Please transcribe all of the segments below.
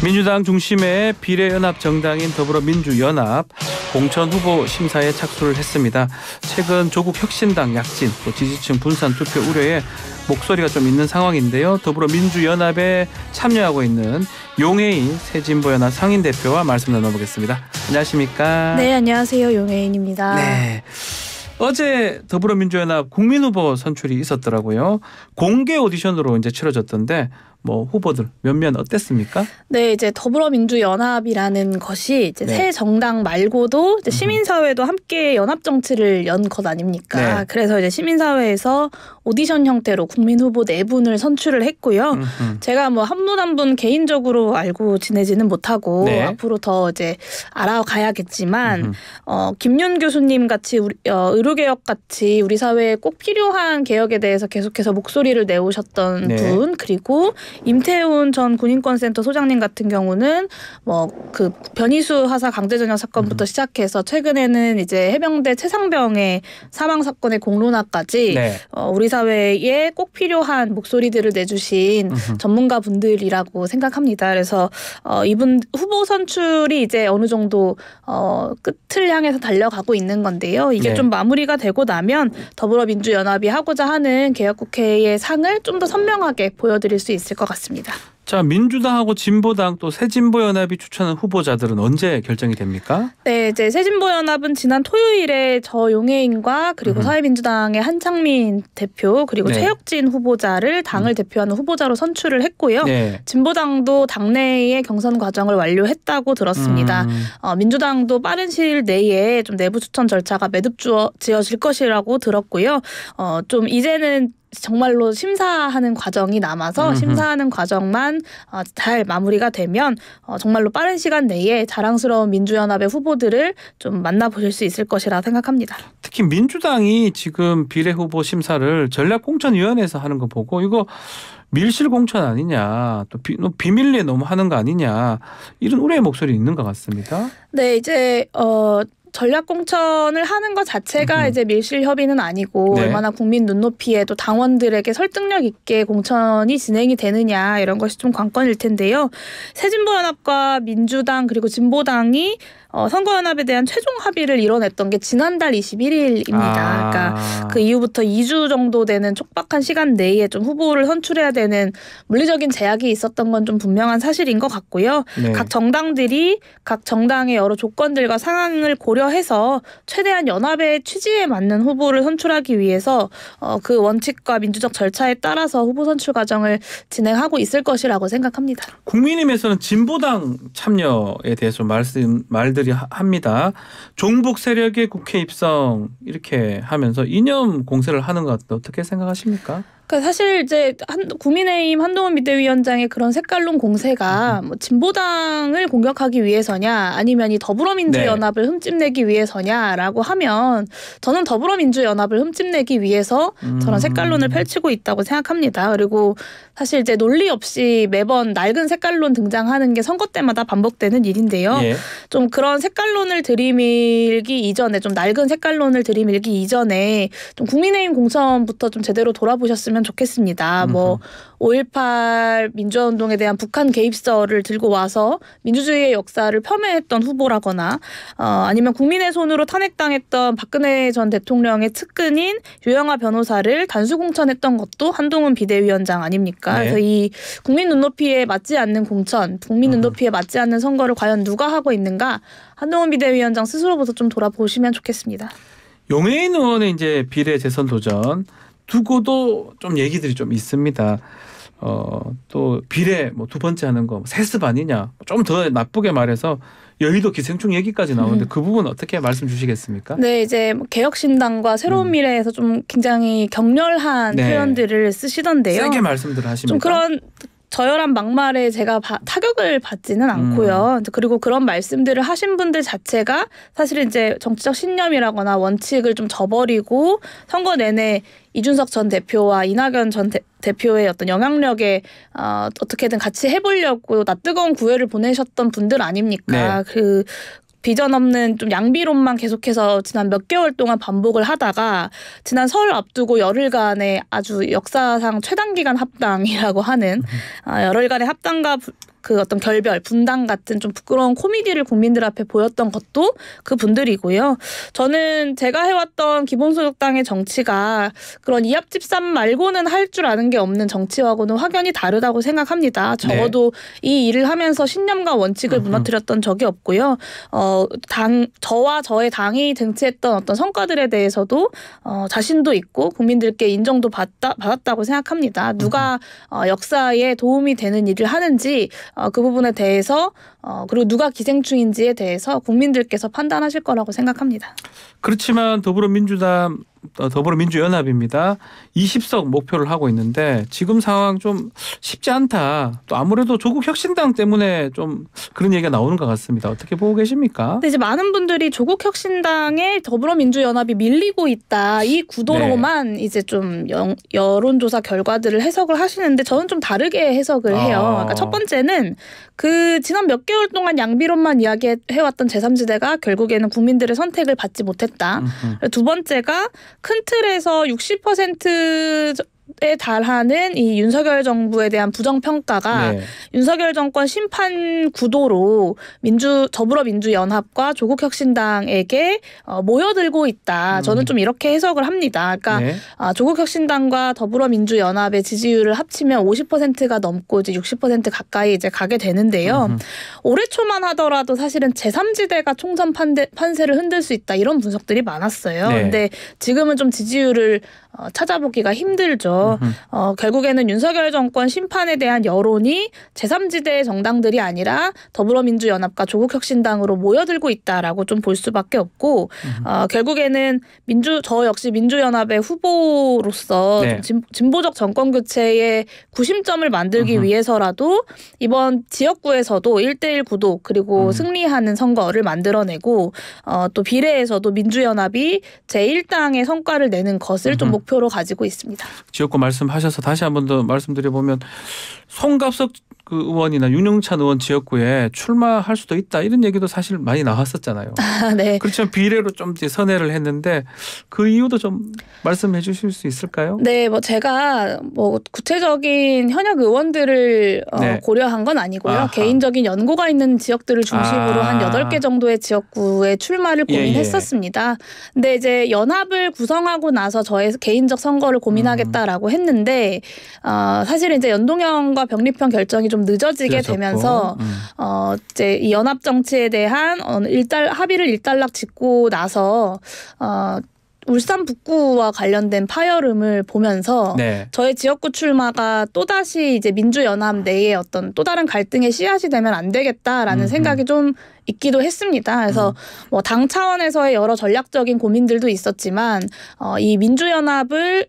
민주당 중심의 비례연합 정당인 더불어민주연합 공천 후보 심사에 착수를 했습니다. 최근 조국 혁신당 약진, 또 지지층 분산 투표 우려에 목소리가 좀 있는 상황인데요. 더불어민주연합에 참여하고 있는 용혜인 새진보연합 상임대표와 말씀 나눠보겠습니다. 안녕하십니까? 네, 안녕하세요. 용혜인입니다. 네. 어제 더불어민주연합 국민후보 선출이 있었더라고요. 공개 오디션으로 이제 치러졌던데 후보들 몇몇 어땠습니까? 네, 이제 더불어민주연합이라는 것이 이제 새 정당 말고도 이제 시민사회도 함께 연합 정치를 연 것 아닙니까? 네. 그래서 이제 시민사회에서 오디션 형태로 국민 후보 4분을 선출을 했고요. 제가 한 분 한 분 개인적으로 알고 지내지는 못하고 앞으로 더 이제 알아가야겠지만 김윤 교수님 같이 의료개혁 같이 우리 사회에 꼭 필요한 개혁에 대해서 계속해서 목소리를 내오셨던 분, 그리고 임태훈 전 군인권센터 소장님 같은 경우는 그 변희수 하사 강제전역 사건부터 시작해서 최근에는 이제 해병대 최상병의 사망 사건의 공론화까지 우리 사회에 꼭 필요한 목소리들을 내주신 전문가 분들이라고 생각합니다. 그래서 이분 후보 선출이 이제 어느 정도 끝을 향해서 달려가고 있는 건데요. 이게 좀 마무리가 되고 나면 더불어민주연합이 하고자 하는 개혁국회의 상을 좀 더 선명하게 보여드릴 수 있을 것 같습니다. 자, 민주당하고 진보당 또 새진보연합이 추천한 후보자들은 언제 결정이 됩니까? 네, 이제 새진보연합은 지난 토요일에 저 용혜인과 그리고 사회민주당의 한창민 대표 그리고 최혁진 후보자를 당을 대표하는 후보자로 선출을 했고요. 진보당도 당내의 경선 과정을 완료했다고 들었습니다. 민주당도 빠른 시일 내에 좀 내부 추천 절차가 매듭지어질 것이라고 들었고요. 좀 이제는 정말로 심사하는 과정이 남아서 심사하는 과정만 잘 마무리가 되면 정말로 빠른 시간 내에 자랑스러운 민주연합의 후보들을 좀 만나보실 수 있을 것이라 생각합니다. 특히 민주당이 지금 비례후보 심사를 전략공천위원회에서 하는 거 보고 이거 밀실 공천 아니냐, 또 비밀리에 너무 하는 거 아니냐, 이런 우려의 목소리 있는 것 같습니다. 네, 이제 전략 공천을 하는 것 자체가 이제 밀실 협의는 아니고 얼마나 국민 눈높이에 또 당원들에게 설득력 있게 공천이 진행이 되느냐 이런 것이 좀 관건일 텐데요. 새진보연합과 민주당 그리고 진보당이 선거연합에 대한 최종 합의를 이뤄냈던 게 지난달 21일입니다. 그러니까 그 이후부터 2주 정도 되는 촉박한 시간 내에 좀 후보를 선출해야 되는 물리적인 제약이 있었던 건 좀 분명한 사실인 것 같고요. 각 정당들이 각 정당의 여러 조건들과 상황을 고려해서 최대한 연합의 취지에 맞는 후보를 선출하기 위해서 그 원칙과 민주적 절차에 따라서 후보 선출 과정을 진행하고 있을 것이라고 생각합니다. 국민의힘에서는 진보당 참여에 대해서 말들이 합니다. 종북 세력의 국회 입성 이렇게 하면서 이념 공세를 하는 것 같은데 어떻게 생각하십니까? 그러니까 사실 이제 국민의힘 한동훈 비대위원장의 그런 색깔론 공세가 진보당을 공격하기 위해서냐 아니면 이 더불어민주연합을 흠집내기 위해서냐라고 하면 저는 더불어민주연합을 흠집내기 위해서 저런 색깔론을 펼치고 있다고 생각합니다. 그리고 사실 이제 논리 없이 매번 낡은 색깔론 등장하는 게 선거 때마다 반복되는 일인데요. 좀 그런 색깔론을 들이밀기 이전에 좀 낡은 색깔론을 들이밀기 이전에 좀 국민의힘 공천부터 좀 제대로 돌아보셨으면 좋겠습니다. 5.18 민주화운동에 대한 북한 개입설을 들고 와서 민주주의의 역사를 폄훼했던 후보라거나 아니면 국민의 손으로 탄핵당했던 박근혜 전 대통령의 측근인 유영하 변호사를 단수공천했던 것도 한동훈 비대위원장 아닙니까? 그래서 이 국민 눈높이에 맞지 않는 공천, 국민 눈높이에 맞지 않는 선거를 과연 누가 하고 있는가? 한동훈 비대위원장 스스로부터 좀 돌아보시면 좋겠습니다. 용혜인 의원의 이제 비례 재선 도전 두고도 좀 얘기들이 좀 있습니다. 또 비례 두 번째 하는 거 세습 아니냐, 좀 더 나쁘게 말해서 여의도 기생충 얘기까지 나오는데 그 부분 어떻게 말씀 주시겠습니까? 네, 이제 개혁신당과 새로운 미래에서 좀 굉장히 격렬한 표현들을 쓰시던데요. 세게 말씀들을 하십니까? 좀 그런 저열한 막말에 제가 타격을 받지는 않고요. 그리고 그런 말씀들을 하신 분들 자체가 사실은 이제 정치적 신념이라거나 원칙을 좀 저버리고 선거 내내 이준석 전 대표와 이낙연 전 대표의 어떤 영향력에 어떻게든 같이 해보려고 낯뜨거운 구애를 보내셨던 분들 아닙니까? 그 비전 없는 좀 양비론만 계속해서 지난 몇 개월 동안 반복을 하다가 지난 설 앞두고 열흘간의 아주 역사상 최단기간 합당이라고 하는 열흘간의 합당과 그 어떤 결별, 분당 같은 좀 부끄러운 코미디를 국민들 앞에 보였던 것도 그 분들이고요. 저는 제가 해왔던 기본소득당의 정치가 그런 이합집산 말고는 할 줄 아는 게 없는 정치하고는 확연히 다르다고 생각합니다. 적어도 이 일을 하면서 신념과 원칙을 무너뜨렸던 적이 없고요. 저와 저의 당이 쟁취했던 어떤 성과들에 대해서도 자신도 있고 국민들께 인정도 받았다고 생각합니다. 누가 역사에 도움이 되는 일을 하는지 그 부분에 대해서 그리고 누가 기생충인지에 대해서 국민들께서 판단하실 거라고 생각합니다. 그렇지만 더불어민주연합입니다. 20석 목표를 하고 있는데 지금 상황 좀 쉽지 않다. 또 아무래도 조국혁신당 때문에 좀 그런 얘기가 나오는 것 같습니다. 어떻게 보고 계십니까? 근데 이제 많은 분들이 조국혁신당에 더불어민주연합이 밀리고 있다. 이 구도로만 이제 좀 여론조사 결과들을 해석을 하시는데 저는 좀 다르게 해석을 해요. 그러니까 첫 번째는 그 지난 몇 개월 동안 양비론만 이야기해왔던 제3지대가 결국에는 국민들의 선택을 받지 못했다. 두 번째가 큰 틀에서 60%에 달하는 이 윤석열 정부에 대한 부정평가가 윤석열 정권 심판 구도로 더불어민주연합과 조국혁신당에게 모여들고 있다. 저는 좀 이렇게 해석을 합니다. 그러니까 조국혁신당과 더불어민주연합의 지지율을 합치면 50%가 넘고 이제 60% 가까이 이제 가게 되는데요. 올해 초만 하더라도 사실은 제3지대가 총선 판세를 흔들 수 있다. 이런 분석들이 많았어요. 근데 지금은 좀 지지율을 찾아보기가 힘들죠. 결국에는 윤석열 정권 심판에 대한 여론이 제3지대의 정당들이 아니라 더불어민주연합과 조국혁신당으로 모여들고 있다라고 좀 볼 수밖에 없고 결국에는 저 역시 민주연합의 후보로서 좀 진보적 정권교체의 구심점을 만들기 위해서라도 이번 지역구에서도 1대1 구도 그리고 승리하는 선거를 만들어내고 또 비례에서도 민주연합이 제1당의 성과를 내는 것을 좀 목표로 가지고 있습니다. 지역구 말씀하셔서 다시 한 번 더 말씀드려보면 송갑석 그 의원이나 윤영찬 의원 지역구에 출마할 수도 있다 이런 얘기도 사실 많이 나왔었잖아요. 네. 그렇지만 비례로 좀 선회를 했는데 그 이유도 좀 말씀해 주실 수 있을까요? 네, 제가 구체적인 현역 의원들을 고려한 건 아니고요. 개인적인 연고가 있는 지역들을 중심으로 한 8개 정도의 지역구에 출마를 고민했었습니다. 근데 이제 연합을 구성하고 나서 저의 개인적 선거를 고민하겠다라고 했는데 사실은 이제 연동형과 병립형 결정이 좀 늦어지게 되면서 이제 이 연합 정치에 대한 합의를 일단락 짓고 나서 울산 북구와 관련된 파열음을 보면서 저의 지역구 출마가 또다시 이제 민주연합 내에 어떤 또 다른 갈등의 씨앗이 되면 안 되겠다라는 생각이 좀 있기도 했습니다. 그래서 당 차원에서의 여러 전략적인 고민들도 있었지만 이 민주연합의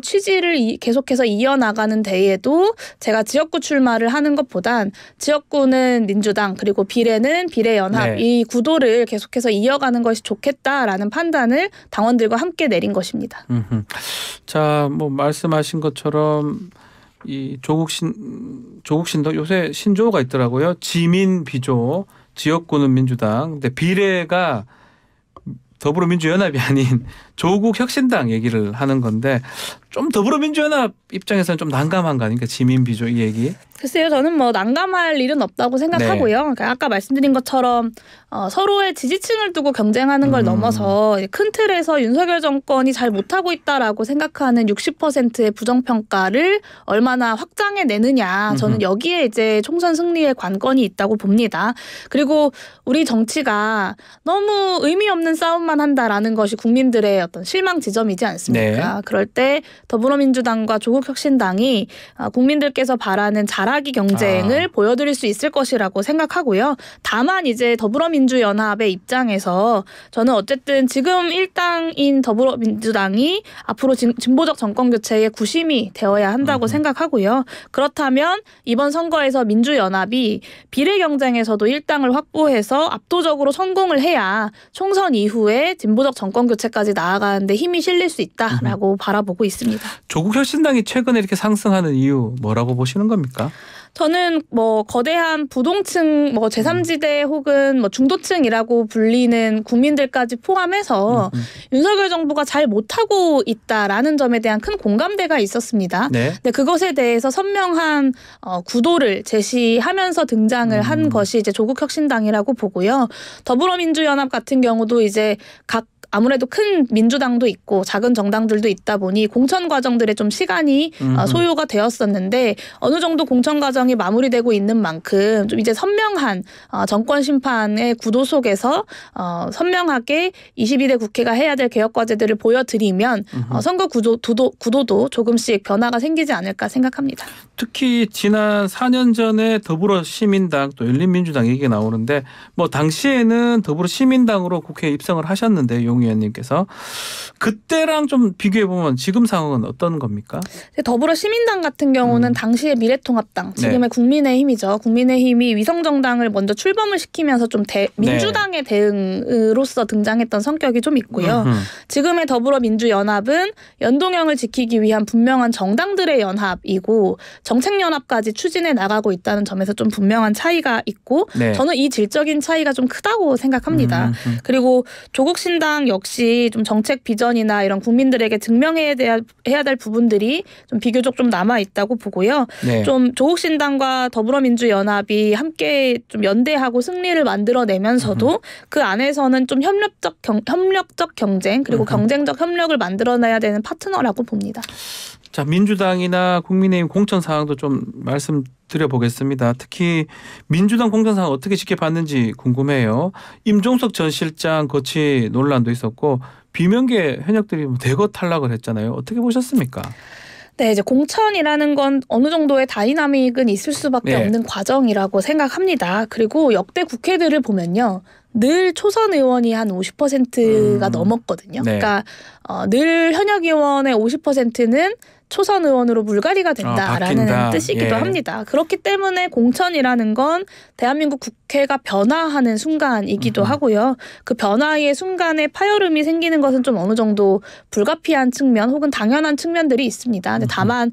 취지를 계속해서 이어나가는 데에도 제가 지역구 출마를 하는 것보단 지역구는 민주당 그리고 비례는 비례연합 이 구도를 계속해서 이어가는 것이 좋겠다라는 판단을 당원들과 함께 내린 것입니다. 자, 말씀하신 것처럼 이 조국신당 요새 신조어가 있더라고요. 지민 비조. 지역구는 민주당, 근데 비례가 더불어민주연합이 아닌 조국혁신당 얘기를 하는 건데 좀 더불어민주연합 입장에서는 좀 난감한 거 아닙니까? 지민비조 이 얘기. 글쎄요. 저는 난감할 일은 없다고 생각하고요. 그러니까 아까 말씀드린 것처럼 서로의 지지층을 두고 경쟁하는 걸 넘어서 큰 틀에서 윤석열 정권이 잘 못하고 있다라고 생각하는 60%의 부정평가를 얼마나 확장해내느냐. 저는 여기에 이제 총선 승리의 관건이 있다고 봅니다. 그리고 우리 정치가 너무 의미 없는 싸움만 한다라는 것이 국민들의 어떤 실망 지점이지 않습니까? 그럴 때 더불어민주당과 조국혁신당이 국민들께서 바라는 잘하기 경쟁을 보여드릴 수 있을 것이라고 생각하고요. 다만 이제 더불어민주연합의 입장에서 저는 어쨌든 지금 1당인 더불어민주당이 앞으로 진보적 정권교체의 구심이 되어야 한다고 생각하고요. 그렇다면 이번 선거에서 민주연합이 비례 경쟁에서도 1당을 확보해서 압도적으로 성공을 해야 총선 이후에 진보적 정권교체까지 나아가는데 힘이 실릴 수 있다라고 바라보고 있습니다. 조국혁신당이 최근에 이렇게 상승하는 이유 뭐라고 보시는 겁니까? 저는 뭐 거대한 부동층, 뭐 제3지대 혹은 뭐 중도층이라고 불리는 국민들까지 포함해서 윤석열 정부가 잘 못하고 있다라는 점에 대한 큰 공감대가 있었습니다. 네. 근데 그것에 대해서 선명한 구도를 제시하면서 등장을 한 것이 이제 조국혁신당이라고 보고요. 더불어민주연합 같은 경우도 이제 아무래도 큰 민주당도 있고 작은 정당들도 있다 보니 공천 과정들에 좀 시간이 소요가 되었었는데 어느 정도 공천 과정이 마무리되고 있는 만큼 좀 이제 선명한 정권 심판의 구도 속에서 선명하게 22대 국회가 해야 될 개혁 과제들을 보여드리면 선거 구도도 조금씩 변화가 생기지 않을까 생각합니다. 특히 지난 4년 전에 더불어시민당 또 열린민주당 얘기가 나오는데 뭐 당시에는 더불어시민당으로 국회에 입성을 하셨는데 용 의원님께서 그때랑 좀 비교해 보면 지금 상황은 어떤 겁니까? 더불어시민당 같은 경우는 당시의 미래통합당, 지금의 국민의힘이죠. 국민의힘이 위성정당을 먼저 출범을 시키면서 좀 민주당의 대응으로서 등장했던 성격이 좀 있고요. 지금의 더불어민주연합은 연동형을 지키기 위한 분명한 정당들의 연합이고 정책연합까지 추진해 나가고 있다는 점에서 좀 분명한 차이가 있고 저는 이 질적인 차이가 좀 크다고 생각합니다. 그리고 조국신당 역시 좀 정책 비전이나 이런 국민들에게 증명해야 될 부분들이 좀 비교적 좀 남아 있다고 보고요. 좀 조국신당과 더불어민주연합이 함께 좀 연대하고 승리를 만들어내면서도 그 안에서는 좀 협력적 경쟁 그리고 경쟁적 협력을 만들어내야 되는 파트너라고 봅니다. 자, 민주당이나 국민의힘 공천 상황도 좀 말씀드려보겠습니다. 특히 민주당 공천 상황 어떻게 지켜봤는지 궁금해요. 임종석 전 실장 거취 논란도 있었고 비명계 현역들이 대거 탈락을 했잖아요. 어떻게 보셨습니까? 네, 이제 공천이라는 건 어느 정도의 다이나믹은 있을 수밖에 없는 과정이라고 생각합니다. 그리고 역대 국회들을 보면요. 늘 초선 의원이 한 50%가 넘었거든요. 그러니까 늘 현역 의원의 50%는 초선 의원으로 물갈이가 된다라는 뜻이기도 합니다. 그렇기 때문에 공천이라는 건 대한민국 국회가 변화하는 순간이기도 하고요. 그 변화의 순간에 파열음이 생기는 것은 좀 어느 정도 불가피한 측면 혹은 당연한 측면들이 있습니다. 근데 다만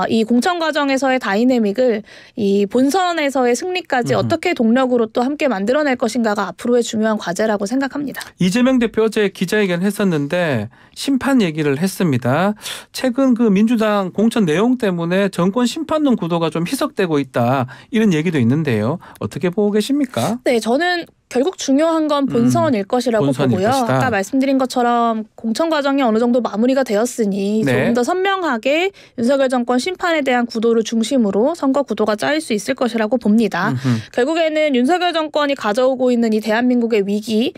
이 공천 과정에서의 다이내믹을 이 본선에서의 승리까지 어떻게 동력으로 또 함께 만들어낼 것인가가 앞으로의 중요한 과제라고 생각합니다. 이재명 대표 어제 기자회견 했었는데 심판 얘기를 했습니다. 최근 그 민주당 공천 내용 때문에 정권 심판론 구도가 좀 희석되고 있다. 이런 얘기도 있는데요. 어떻게 보고 계십니까? 네, 저는 결국 중요한 건 본선일 것이라고 보고요. 아까 말씀드린 것처럼 공천 과정이 어느 정도 마무리가 되었으니 조금 더 선명하게 윤석열 정권 심판에 대한 구도를 중심으로 선거 구도가 짜일 수 있을 것이라고 봅니다. 결국에는 윤석열 정권이 가져오고 있는 이 대한민국의 위기,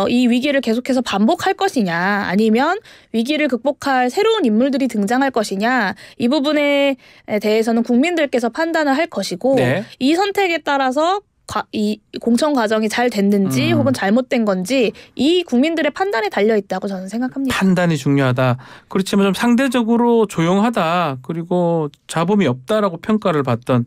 이 위기를 계속해서 반복할 것이냐 아니면 위기를 극복할 새로운 인물들이 등장할 것이냐 이 부분에 대해서는 국민들께서 판단을 할 것이고 이 선택에 따라서 이 공천 과정이 잘 됐는지 혹은 잘못된 건지 이 국민들의 판단에 달려 있다고 저는 생각합니다. 판단이 중요하다. 그렇지만 좀 상대적으로 조용하다. 그리고 잡음이 없다라고 평가를 받던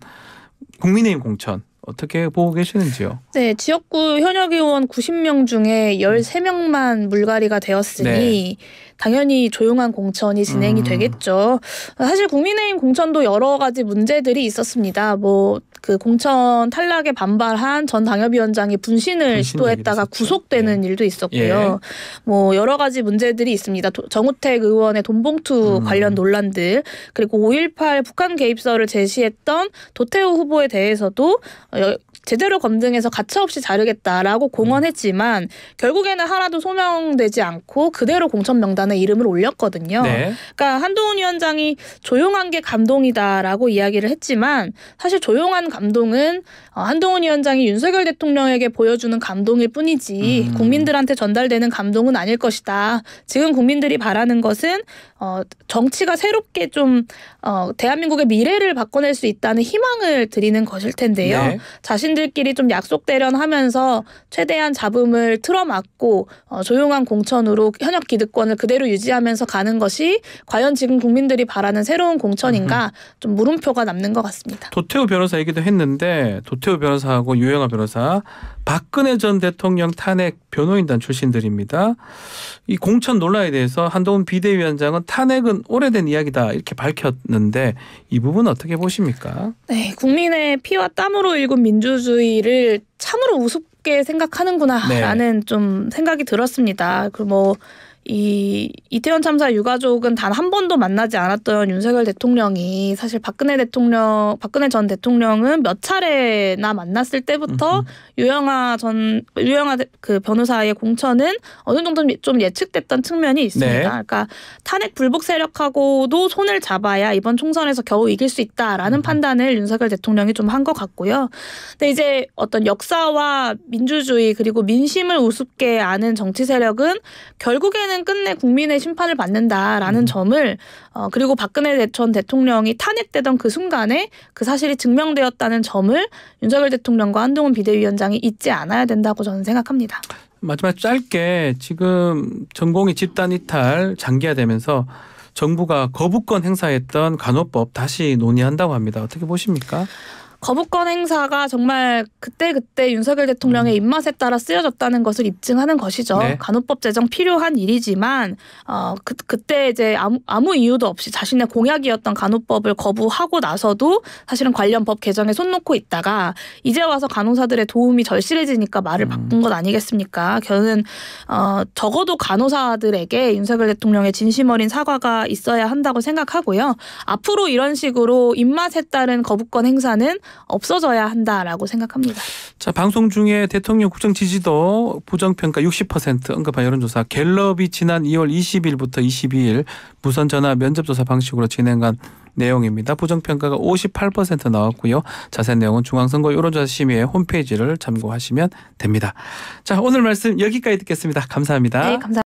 국민의힘 공천. 어떻게 보고 계시는지요? 네, 지역구 현역 의원 90명 중에 13명만 물갈이가 되었으니 당연히 조용한 공천이 진행이 되겠죠. 사실 국민의힘 공천도 여러 가지 문제들이 있었습니다. 뭐 그 공천 탈락에 반발한 전 당협위원장이 분신을 시도했다가 구속되는 일도 있었고요. 뭐 여러 가지 문제들이 있습니다. 정우택 의원의 돈봉투 관련 논란들 그리고 5.18 북한 개입설을 제시했던 도태우 후보에 대해서도 제대로 검증해서 가차없이 자르겠다라고 공언했지만 결국에는 하나도 소명되지 않고 그대로 공천 명단에 이름을 올렸거든요. 그러니까 한동훈 위원장이 조용한 게 감동이다라고 이야기를 했지만 사실 조용한 감동은 한동훈 위원장이 윤석열 대통령에게 보여주는 감동일 뿐이지 국민들한테 전달되는 감동은 아닐 것이다. 지금 국민들이 바라는 것은 정치가 새롭게 좀 대한민국의 미래를 바꿔낼 수 있다는 희망을 드리는 것일 텐데요. 자신들끼리 좀 약속대련하면서 최대한 잡음을 틀어막고 조용한 공천으로 현역 기득권을 그대로 유지하면서 가는 것이 과연 지금 국민들이 바라는 새로운 공천인가 좀 물음표가 남는 것 같습니다. 도태우 변호사 얘기도 이야기도 했는데 도태우 변호사하고 유영하 변호사 박근혜 전 대통령 탄핵 변호인단 출신들입니다. 이 공천 논란에 대해서 한동훈 비대위원장은 탄핵은 오래된 이야기다 이렇게 밝혔는데 이 부분 어떻게 보십니까? 네, 국민의 피와 땀으로 일군 민주주의를 참으로 우습게 생각하는구나라는 좀 생각이 들었습니다. 이 이태원 참사 유가족은 단 한 번도 만나지 않았던 윤석열 대통령이 사실 박근혜 전 대통령은 몇 차례나 만났을 때부터 유영하 그 변호사의 공천은 어느 정도 좀 예측됐던 측면이 있습니다. 네. 그러니까 탄핵 불복 세력하고도 손을 잡아야 이번 총선에서 겨우 이길 수 있다라는 판단을 윤석열 대통령이 좀 한 것 같고요. 근데 이제 어떤 역사와 민주주의 그리고 민심을 우습게 아는 정치 세력은 결국에는 끝내 국민의 심판을 받는다라는 점을 그리고 박근혜 전 대통령이 탄핵되던 그 순간에 그 사실이 증명되었다는 점을 윤석열 대통령과 한동훈 비대위원장이 잊지 않아야 된다고 저는 생각합니다. 마지막 짧게 지금 전공의 집단 이탈 장기화되면서 정부가 거부권 행사했던 간호법 다시 논의한다고 합니다. 어떻게 보십니까? 거부권 행사가 정말 그때 윤석열 대통령의 입맛에 따라 쓰여졌다는 것을 입증하는 것이죠. 네. 간호법 제정 필요한 일이지만 그때 이제 아무 이유도 없이 자신의 공약이었던 간호법을 거부하고 나서도 사실은 관련 법 개정에 손 놓고 있다가 이제 와서 간호사들의 도움이 절실해지니까 말을 바꾼 것 아니겠습니까? 저는 적어도 간호사들에게 윤석열 대통령의 진심 어린 사과가 있어야 한다고 생각하고요. 앞으로 이런 식으로 입맛에 따른 거부권 행사는 없어져야 한다라고 생각합니다. 자, 방송 중에 대통령 국정 지지도 부정평가 60% 언급한 여론조사 갤럽이 지난 2월 20일부터 22일 무선 전화 면접조사 방식으로 진행한 내용입니다. 부정평가가 58% 나왔고요. 자세한 내용은 중앙선거 여론조사심의회 홈페이지를 참고하시면 됩니다. 자, 오늘 말씀 여기까지 듣겠습니다. 감사합니다. 네, 감사합니다.